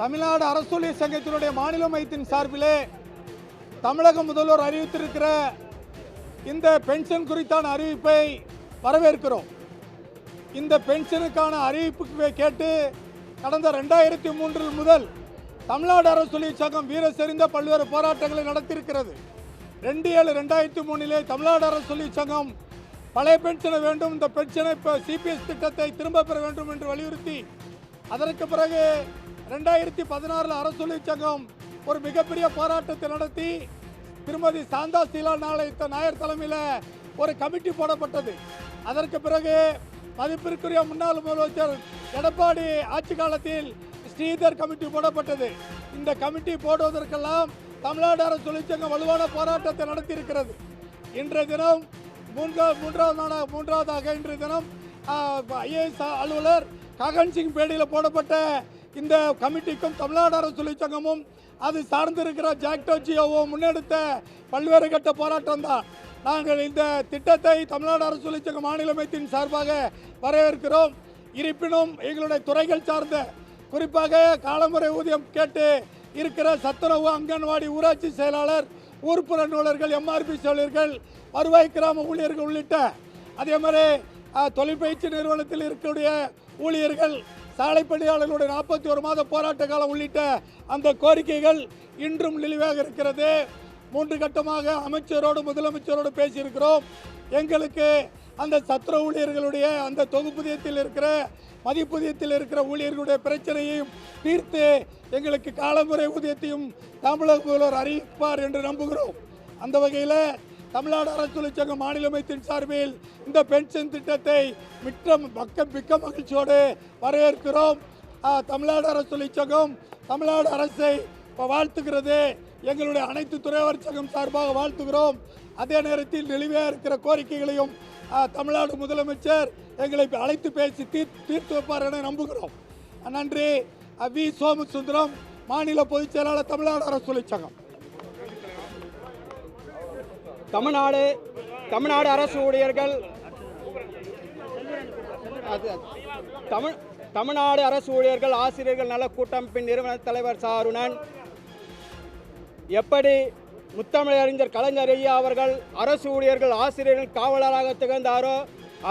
தமிழ்நாடு அரசூழியர் சங்கத்தினுடைய மாநில மையத்தின் சார்பிலே தமிழக முதல்வர் அறிவித்திருக்கிற இந்த பென்ஷன் குறித்தான அறிவிப்பை வரவேற்கிறோம். இந்த பென்ஷனுக்கான அறிவிப்பு கேட்டு கடந்த 2003 முதல் தமிழ்நாடு அரசூழியர் சங்கம் வீர செறிந்த பல்வேறு போராட்டங்களை நடத்தியிருக்கிறது. 2/7/2003 தமிழ்நாடு அரசூழியர் சங்கம் பழைய பென்ஷனை வேண்டும், இந்த பென்ஷனை சிபிஎஸ் திட்டத்தை திரும்ப பெற வேண்டும் என்று வலியுறுத்தி, அதற்கு பிறகு 2016 அரசூழியர் சங்கம் ஒரு மிகப்பெரிய போராட்டத்தை நடத்தி திருமதி சாந்தா சீலா நாயர் தலைமையில் ஒரு கமிட்டி போடப்பட்டது. அதற்கு பிறகு மதிப்பிற்குரிய முன்னாள் முதலமைச்சர் எடப்பாடி ஆட்சி காலத்தில் ஸ்ரீதர் கமிட்டி போடப்பட்டது. இந்த கமிட்டி போடுவதற்கெல்லாம் தமிழ்நாடு அரசூழியர் சங்கம் வலுவான போராட்டத்தை நடத்தியிருக்கிறது. இன்றைய தினம் மூன்றாவதாக இன்றைய தினம் ஐஏஎஸ் அலுவலர் ககன் சிங் பேடியில் போடப்பட்ட இந்த கமிட்டிக்கும் தமிழ்நாடு அரசூழியர் சங்கமும் அது சார்ந்திருக்கிற ஜாக்டோஜியோவும் முன்னெடுத்த பல்வேறு கட்ட போராட்டம் தான். நாங்கள் இந்த திட்டத்தை தமிழ்நாடு அரசூழியர் சங்க மாநில மையத்தின் சார்பாக வரவேற்கிறோம். இருப்பினும் எங்களுடைய துறைகள் சார்ந்த, குறிப்பாக காலமுறை ஊதியம் கேட்டு இருக்கிற சத்துணவு, அங்கன்வாடி, ஊராட்சி செயலாளர், ஊர்ப்புற நூலர்கள், எம்ஆர்பி ஊழியர்கள், வருவாய் கிராம ஊழியர்கள் உள்ளிட்ட அதே மாதிரி தொழிற்பயிற்சி நிறுவனத்தில் இருக்கக்கூடிய ஊழியர்கள், சாலை பணியாளர்களுடைய 41 மாத போராட்ட காலம் உள்ளிட்ட அந்த கோரிக்கைகள் இன்றும் நிலுவையாக இருக்கிறது. 3 கட்டமாக அமைச்சரோடு முதலமைச்சரோடு பேசியிருக்கிறோம். எங்களுக்கு அந்த சத்திர ஊழியர்களுடைய அந்த தொகுப்புதியத்தில் இருக்கிற மதிப்புதியத்தில் இருக்கிற ஊழியர்களுடைய பிரச்சனையையும் தீர்த்து எங்களுக்கு காலமுறை ஊதியத்தையும் தமிழக முதல்வர் அறிவிப்பார் என்று நம்புகிறோம். அந்த வகையில் தமிழ்நாடு அரசூழியர் சங்க மாநில மையத்தின் சார்பில் இந்த பென்ஷன் திட்டத்தை மிக்க மகிழ்ச்சியோடு வரவேற்கிறோம். தமிழ்நாடு அரசூழியர் சங்கம் தமிழ்நாடு அரசை வாழ்த்துகிறது. எங்களுடைய அனைத்து துறைவர் சங்கம் சார்பாக வாழ்த்துகிறோம். அதே நேரத்தில் நிலுவையாக இருக்கிற கோரிக்கைகளையும் தமிழ்நாடு முதலமைச்சர் எங்களை அழைத்து பேசி தீர்த்து வைப்பார் என நம்புகிறோம். நன்றி. வி சோமசுந்தரம், மாநில பொதுச் செயலாளர், தமிழ்நாடு அரசூழியர் சங்கம். தமிழ்நாடு அரசு ஊழியர்கள் தமிழ்நாடு அரசு ஊழியர்கள் ஆசிரியர்கள் நல கூட்டமைப்பின் நிறுவன தலைவர் சாருணன், எப்படி முத்தமிழறிஞர் கலைஞர் ஐயா அவர்கள் அரசு ஊழியர்கள் ஆசிரியர்கள் காவலராக திகழ்ந்தாரோ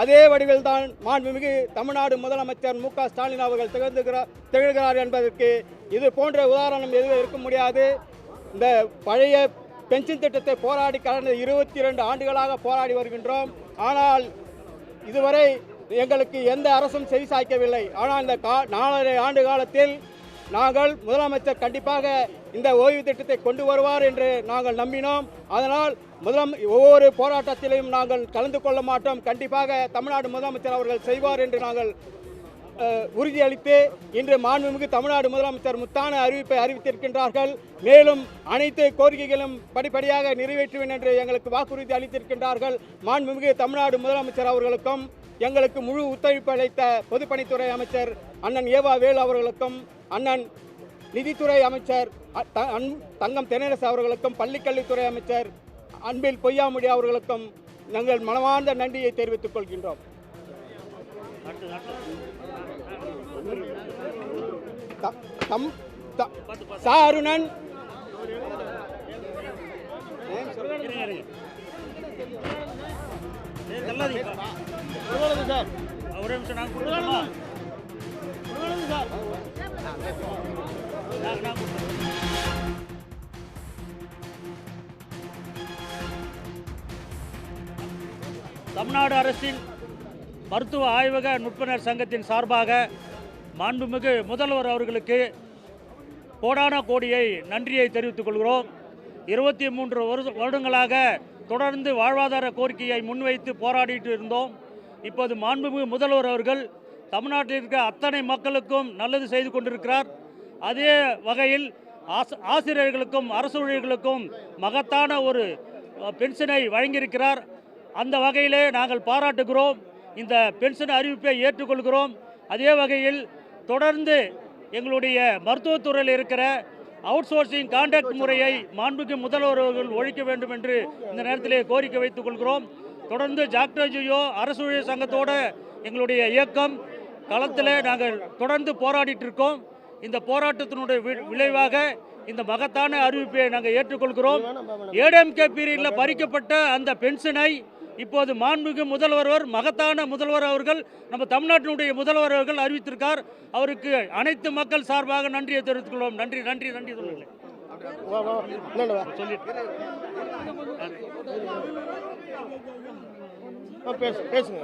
அதே வடிவில் தான் மாண்புமிகு தமிழ்நாடு முதலமைச்சர் மு க ஸ்டாலின் அவர்கள் திகழ்கிறார் என்பதற்கு இது போன்ற உதாரணம் எதுவும் இருக்க முடியாது. இந்த பழைய பென்ஷன் திட்டத்தை போராடி கடந்த 22 ஆண்டுகளாக போராடி வருகின்றோம். ஆனால் இதுவரை எங்களுக்கு எந்த அரசும் செவி சாய்க்கவில்லை. ஆனால் இந்த 4.5 ஆண்டு காலத்தில் நாங்கள் முதலமைச்சர் கண்டிப்பாக இந்த ஓய்வு திட்டத்தை கொண்டு வருவார் என்று நாங்கள் நம்பினோம். அதனால் ஒவ்வொரு போராட்டத்திலையும் நாங்கள் கலந்து கொள்ள மாட்டோம், கண்டிப்பாக தமிழ்நாடு முதலமைச்சர் அவர்கள் செய்வார் என்று நாங்கள் உறுதியளித்து இன்று மாண்புமிகு தமிழ்நாடு முதலமைச்சர் முத்தான அறிவிப்பை அறிவித்திருக்கின்றார்கள். மேலும் அனைத்து கோரிக்கைகளும் படிப்படியாக நிறைவேற்றுவேன் என்று எங்களுக்கு வாக்குறுதி அளித்திருக்கின்றார்கள். மாண்புமிகு தமிழ்நாடு முதலமைச்சர் அவர்களுக்கும் எங்களுக்கு முழு ஒத்துழைப்பு அளித்த பொதுப்பணித்துறை அமைச்சர் அண்ணன் ஏவா வேலு அவர்களுக்கும், அண்ணன் நிதித்துறை அமைச்சர் தங்கம் தென்னரசு அவர்களுக்கும், பள்ளிக்கல்வித்துறை அமைச்சர் அன்பில் பொய்யாமுடி அவர்களுக்கும் நாங்கள் மனமார்ந்த நன்றியை தெரிவித்துக் கொள்கின்றோம். சாருணன், தமிழ்நாடு அரசின் மருத்துவ ஆய்வக நுட்பனர் சங்கத்தின் சார்பாக மாண்புமிகு முதல்வர் அவர்களுக்கு கோடான கோடியை நன்றியை தெரிவித்துக் கொள்கிறோம். 23 வருடங்களாக தொடர்ந்து வாழ்வாதார கோரிக்கையை முன்வைத்து போராடிட்டு இருந்தோம். இப்போது மாண்புமிகு முதல்வர் அவர்கள் தமிழ்நாட்டில் இருக்க அத்தனை மக்களுக்கும் நல்லது செய்து கொண்டிருக்கிறார். அதே வகையில் ஆசிரியர்களுக்கும் அரசு ஊழியர்களுக்கும் மகத்தான ஒரு பென்ஷனை வழங்கியிருக்கிறார். அந்த வகையிலே நாங்கள் பாராட்டுகிறோம். இந்த பென்ஷன் அறிவிப்பை ஏற்றுக்கொள்கிறோம். அதே வகையில் தொடர்ந்து எங்களுடைய மருத்துவத்துறையில் இருக்கிற அவுட் சோர்சிங் கான்ட்ராக்ட் முறையை மாண்புமிகு முதல்வர் அவர்கள் ஒழிக்க வேண்டும் என்று இந்த நேரத்திலே கோரிக்கை வைத்துக் கொள்கிறோம். தொடர்ந்து ஜாக்டோஜியோ அரசு ஊழியர் சங்கத்தோடு எங்களுடைய இயக்கம் களத்தில் நாங்கள் தொடர்ந்து போராடிட்டு இருக்கோம். இந்த போராட்டத்தினுடைய விளைவாக இந்த மகத்தான அறிவிப்பை நாங்கள் ஏற்றுக்கொள்கிறோம். ஏடிஎம்கே பீரியடில் பறிக்கப்பட்ட அந்த பென்ஷனை இப்போது மாண்புமிகு முதல்வர் மகத்தான முதல்வர் அவர்கள் நம்ம தமிழ்நாட்டினுடைய முதல்வர் அவர்கள் அறிவித்திருக்கார். அவருக்கு அனைத்து மக்கள் சார்பாக நன்றியை தெரிவித்துக் கொள்வோம். நன்றி நன்றி நன்றி சொல்லுங்கள். பேசுங்க.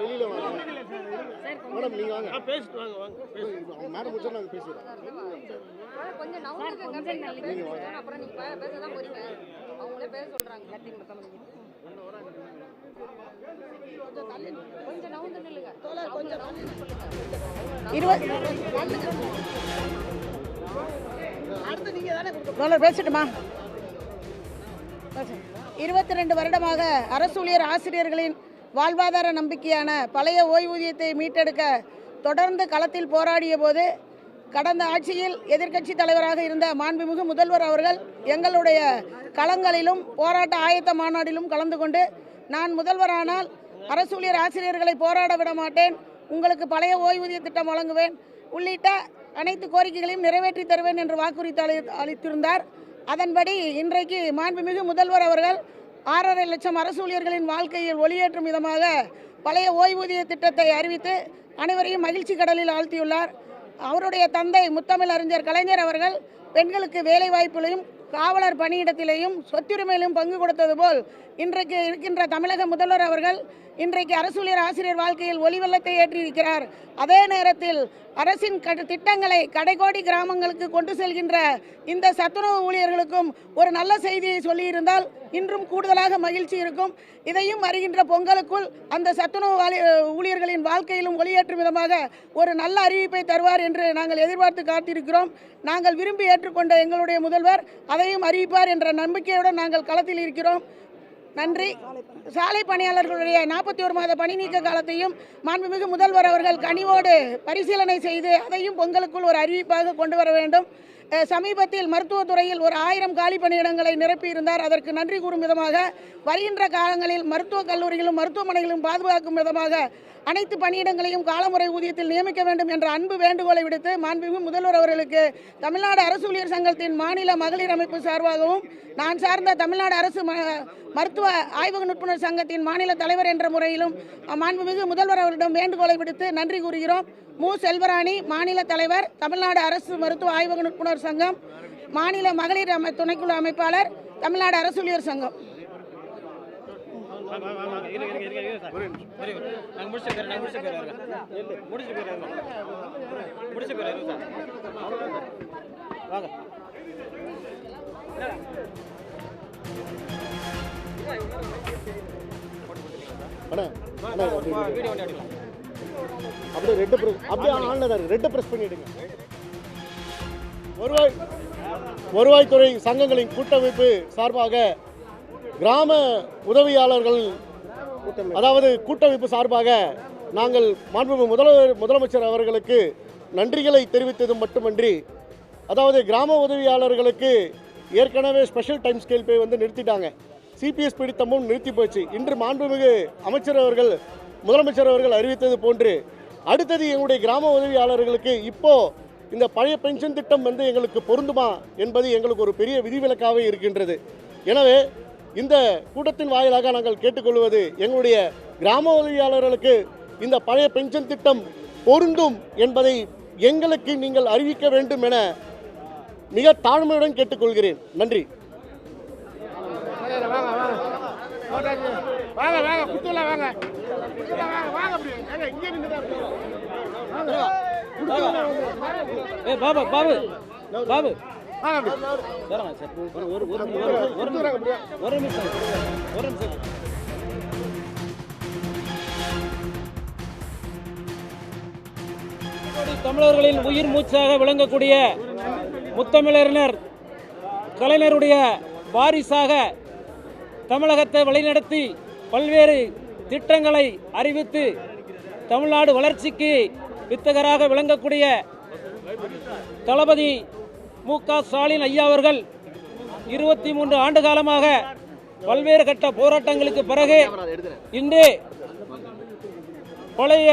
வெளியில வாங்க மேடம், நீங்க வாங்க பேசிட்டு வாங்க. வாங்க மேடம் முடிச்சா நாங்க பேசுறோம். கொஞ்சம் நவுந்துங்க, அப்புறம் நீங்க பேச தான் போறீங்க. அவங்களே பேச சொல்றாங்க. கொஞ்சம் நவுந்து நில்லுங்க. கொஞ்சம் நவுந்து சொல்லுங்க. பேசட்டுமா? 22 வருடமாக அரசு ஊழியர் ஆசிரியர்களின் வாழ்வாதார நம்பிக்கையான பழைய ஓய்வூதியத்தை மீட்டெடுக்க தொடர்ந்து களத்தில் போராடிய போது கடந்த ஆட்சியில் எதிர்க்கட்சி தலைவராக இருந்த மாண்புமிகு முதல்வர் அவர்கள் எங்களுடைய களங்களிலும் போராட்ட ஆயத்த மாநாட்டிலும் கலந்து கொண்டு, நான் முதல்வரானால் அரசு ஊழியர் ஆசிரியர்களை போராட விட மாட்டேன், உங்களுக்கு பழைய ஓய்வூதிய திட்டம் வழங்குவேன் உள்ளிட்ட அனைத்து கோரிக்கைகளையும் நிறைவேற்றி தருவேன் என்று வாக்குறுதி அளித்திருந்தார். அதன்படி இன்றைக்கு மாண்புமிகு முதல்வர் அவர்கள் 6.5 லட்சம் அரசு ஊழியர்களின் வாழ்க்கையில் ஒளியேற்றும் விதமாக பழைய ஓய்வூதிய திட்டத்தை அறிவித்து அனைவரையும் மகிழ்ச்சி கடலில் ஆழ்த்தியுள்ளார். அவருடைய தந்தை முத்தமிழ் அறிஞர் கலைஞர் அவர்கள் பெண்களுக்கு வேலை வாய்ப்பிலையும் காவலர் பணியிடத்திலேயும் சொத்துரிமையிலும் பங்கு கொடுத்தது போல் இன்றைக்கு இருக்கின்ற தமிழக முதல்வர் அவர்கள் இன்றைக்கு அரசு ஊழியர் ஆசிரியர் வாழ்க்கையில் ஒளி வெள்ளத்தை ஏற்றியிருக்கிறார். அதே நேரத்தில் அரசின் திட்டங்களை கடைக்கோடி கிராமங்களுக்கு கொண்டு செல்கின்ற இந்த சத்துணவு ஊழியர்களுக்கும் ஒரு நல்ல செய்தியை சொல்லியிருந்தால் இன்றும் கூடுதலாக மகிழ்ச்சி இருக்கும். இதையும் வருகின்ற பொங்கலுக்குள் அந்த சத்துணவு ஊழியர்களின் வாழ்க்கையிலும் ஒளியேற்றும் விதமாக ஒரு நல்ல அறிவிப்பை தருவார் என்று நாங்கள் எதிர்பார்த்து காத்திருக்கிறோம். நாங்கள் விரும்பி ஏற்றுக்கொண்ட எங்களுடைய முதல்வர் அதையும் அறிவிப்பார் என்ற நம்பிக்கையுடன் நாங்கள் களத்தில் இருக்கிறோம். நன்றி. சாலை பணியாளர்களுடைய 41 மாத பணி நீக்க காலத்தையும் மாண்புமிகு முதல்வர் அவர்கள் கனிவோடு பரிசீலனை செய்து அதையும் பொங்கலுக்குள் ஒரு அறிவிப்பாக கொண்டு வர வேண்டும். சமீபத்தில் மருத்துவத்துறையில் ஒரு 1000 காலி பணியிடங்களை நிரப்பியிருந்தார். அதற்கு நன்றி கூறும் விதமாக வருகின்ற காலங்களில் மருத்துவக் கல்லூரிகளும் மருத்துவமனைகளும் பாதுகாக்கும் விதமாக அனைத்து பணியிடங்களையும் காலமுறை ஊதியத்தில் நியமிக்க வேண்டும் என்ற அன்பு வேண்டுகோளை விடுத்து மாண்புமிகு முதல்வர் அவர்களுக்கு தமிழ்நாடு அரசு ஊழியர் சங்கத்தின் மாநில மகளிர் அமைப்பு சார்பாகவும் நான் சார்ந்த தமிழ்நாடு அரசு மருத்துவ ஆய்வக நுட்புணர் சங்கத்தின் மாநில தலைவர் என்ற முறையிலும் மாண்புமிகு முதல்வர் அவர்களிடம் வேண்டுகோளை விடுத்து நன்றி கூறுகிறோம். மு. செல்வராணி, மாநில தலைவர், தமிழ்நாடு அரசு மருத்துவ ஆய்வக நுட்புணர் சங்கம், மாநில மகளிர் துணைக்குழு அமைப்பாளர், தமிழ்நாடு அரசு ஊழியர் சங்கம். அப்படியே ரெட் பிரஸ் பண்ணிடுங்க. வருவாய்த்துறை சங்கங்களின் கூட்டமைப்பு சார்பாக கிராம உதவியாளர்கள் அதாவது கூட்டமைப்பு சார்பாக நாங்கள் மாண்புமிகு முதலமைச்சர் அவர்களுக்கு நன்றிகளை தெரிவித்தது மட்டுமன்றி, அதாவது கிராம உதவியாளர்களுக்கு ஏற்கனவே ஸ்பெஷல் டைம் ஸ்கேல் பே நிறுத்திட்டாங்க. சிபிஎஸ் பிடித்தமும் நிறுத்தி போச்சு. இன்று மாண்புமிகு அமைச்சர் அவர்கள் முதலமைச்சர் அவர்கள் அறிவித்தது போன்று அடுத்தது எங்களுடைய கிராம உதவியாளர்களுக்கு இப்போ இந்த பழைய பென்ஷன் திட்டம் எங்களுக்கு பொருந்துமா என்பது எங்களுக்கு ஒரு பெரிய விதிவிலக்காகவே இருக்கின்றது. எனவே இந்த கூட்டத்தின் வாயிலாக நாங்கள் கேட்டுக்கொள்வது, எங்களுடைய கிராம உதவியாளர்களுக்கு இந்த பழைய பென்ஷன் திட்டம் பொருந்தும் என்பதை எங்களுக்கு நீங்கள் அறிவிக்க வேண்டும் என மிக தாழ்மையுடன் கேட்டுக்கொள்கிறேன். நன்றி. தமிழர்களின் உயிர் மூச்சாக விளங்கக்கூடிய முத்தமிழறிஞர் கலைஞருடைய வாரிசாக தமிழகத்தை வழிநடத்தி பல்வேறு திட்டங்களை அறிவித்து தமிழ்நாடு வளர்ச்சிக்கு வித்தகராக விளங்கக்கூடிய தளபதி மு.க. ஸ்டாலின் ஐயா அவர்கள் 23 ஆண்டு காலமாக பல்வேறு கட்ட போராட்டங்களுக்கு பிறகு இன்று பழைய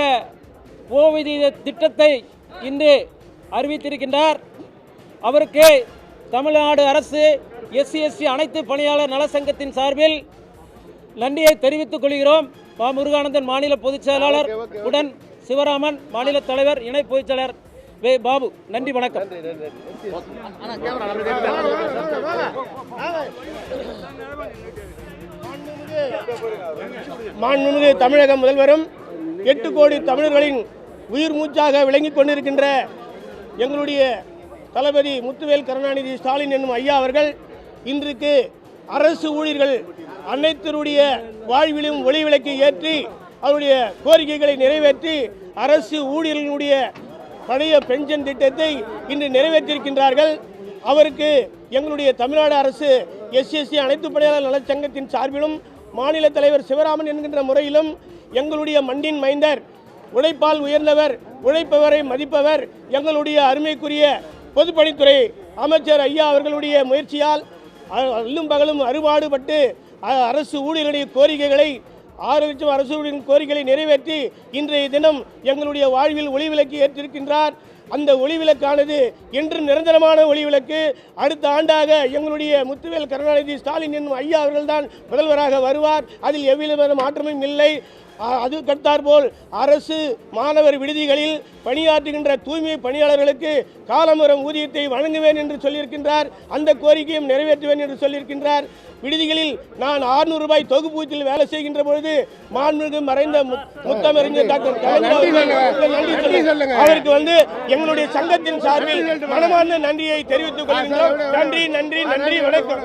ஓய்வூதிய திட்டத்தை இன்று அறிவித்திருக்கின்றார். அவருக்கு தமிழ்நாடு அரசு SC/ST அனைத்து பணியாளர் நல சங்கத்தின் சார்பில் நன்றியை தெரிவித்துக் கொள்கிறோம். பா. முருகானந்தன் மாநில பொதுச் செயலாளர் உடன் சிவராமன் மாநில தலைவர் இணை பொதுச் செயலாளர் வே. பாபு. நன்றி, வணக்கம். மாண்புமிகு தமிழக முதல்வரும் 8 கோடி தமிழர்களின் உயிர் மூச்சாக விளங்கிக் கொண்டிருக்கின்ற எங்களுடைய தளபதி முத்துவேல் கருணாநிதி ஸ்டாலின் என்னும் ஐயா அவர்கள் இன்றைக்கு அரசு ஊழியர்கள் அனைத்தருடைய வாழ்விலும் ஒளி விளக்கை ஏற்றி அவருடைய கோரிக்கைகளை நிறைவேற்றி அரசு ஊழியர்களுடைய பழைய பென்ஷன் திட்டத்தை இன்று நிறைவேற்றியிருக்கின்றார்கள். அவருக்கு எங்களுடைய தமிழ்நாடு அரசு SC/ST அனைத்து பணியாளர் நலச்சங்கத்தின் சார்பிலும் மாநில தலைவர் சிவராமன் என்கின்ற முறையிலும் எங்களுடைய மண்ணின் மைந்தர், உழைப்பால் உயர்ந்தவர், உழைப்பவரை மதிப்பவர், எங்களுடைய அருமைக்குரிய பொதுப்பணித்துறை அமைச்சர் ஐயா அவர்களுடைய முயற்சியால் அல்லும் பகலும் அறுபாடுபட்டு அரசு ஊழியர்களுடைய கோரிக்கைகளை 6 லட்சம் அரசு ஊழியர்களின் கோரிக்கைகளை நிறைவேற்றி இன்றைய தினம் எங்களுடைய வாழ்வில் ஒளிவிளக்கு ஏற்றிருக்கின்றார். அந்த ஒளிவிளக்கானது இன்று நிரந்தரமான ஒளிவிளக்கு. அடுத்த ஆண்டாக எங்களுடைய முத்துவேல் கருணாநிதி ஸ்டாலின் என்னும் ஐயா அவர்கள்தான் முதல்வராக வருவார். அதில் எவ்வித மாற்றமும் இல்லை. அது கட்டார்போல் அரசு மாணவர் விடுதிகளில் பணியாற்றுகின்ற தூய்மை பணியாளர்களுக்கு காலமுறம் ஊதியத்தை வழங்குவேன் என்று சொல்லியிருக்கின்றார். அந்த கோரிக்கையும் நிறைவேற்றுவேன் என்று சொல்லியிருக்கின்றார். விடுதிகளில் நான் 600 ரூபாய் தொகுப்பூத்தில் வேலை செய்கின்ற பொழுது மாண்புமிகு மறைந்த முத்தமிழறிஞர் டாக்டர் அவருக்கு எங்களுடைய சங்கத்தின் சார்பில் மனமார்ந்த நன்றியை தெரிவித்துக் கொள்கின்றோம். நன்றி நன்றி நன்றி, வணக்கம்.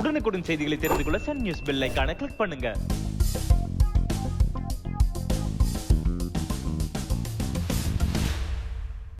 உடனுக்குடன் செய்திகளை தெரிந்து கொள்ள சன் நியூஸ் பெல் ஐகானை கிளிக் பண்ணுங்க.